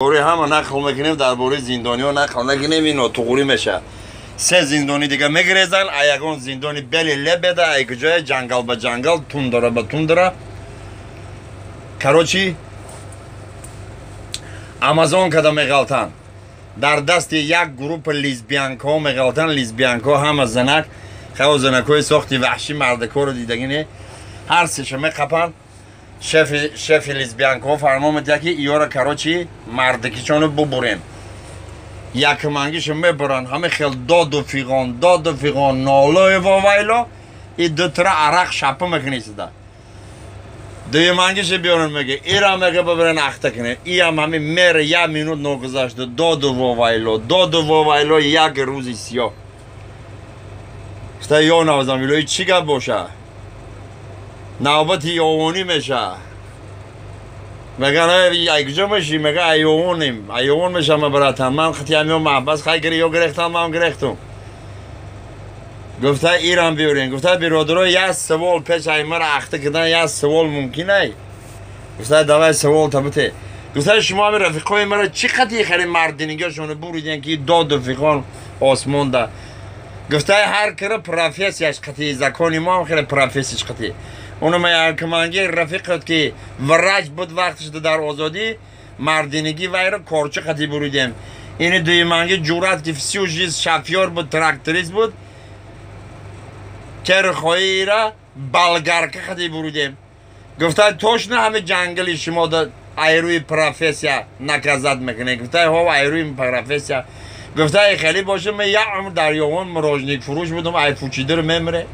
بوری همه نقل میکنیم در بوری زندانی ها نقل نکنیم اینو توغوری میشه. سه زندانی دیگه میگریزن ایگون زندانی بلی لبده ای کجای جنگل به جنگل توندره به توندره. کروچی امازون کده میگلتن در دست یک گروپ لیزبیانکو میگلتن. لیزبیانکو همه زنک خیلی زنکوی ساختی وحشی مردکو رو دیدگینی هر سیشه میقپن. شف لیزبیانکو فرما میده که ایو را کروچی مردکی چونو ببرین. یک منگیش میبرن همه خیلی داد و فیغان نالای و ویلا ای دو تره عرق شپه میکنیسده. دوی منگیش بیارن میگه ای را میگه ببرن اخته کنه. ای هم همه میره یک مینوت نگذاشته داد و ویلا یک روزی سیاه. ستا یا نوزم ویلوی چی گفت باشه؟ نوبتی یاوانی میشه. میگن ای کجا میشی؟ میگه ایوان میشه مبراتن. من خطی همیون محبس خیلی گری یا گرختم من گرختم. گفته ایران بیارین. گفته برادرها یک سوال پیش ایمه را اخته کردن یک سوال ممکنه. گفته دوای سوال تبته. گفته شما همه رفیقای مرا چی خطی خیلی مردینگیشون بوریدین که داد و فیقان آسمان ده. گفته هر کره پرافیسیش خطی زکانی ما هم خیلی پرافیسیش خطی. اونو ما کمانگی رفیقت که ورج بود وقتش در آزادی مردینگی ویره کارچه خطی برویدیم. این دوی منگی جورت که فسیوژیز شفیار بود ترکتریز بود که خواهی را بلگرکه خطی برویدیم. گفته توش نه همه جنگلی شما دا ایروی پرافیسیا نکزد میکنه. گفته ها ایروی پرافیسیا. گفته ای خیلی باشه من یک عمر در یوان مراجنیک فروش بودم ای پوچیده رو میمره.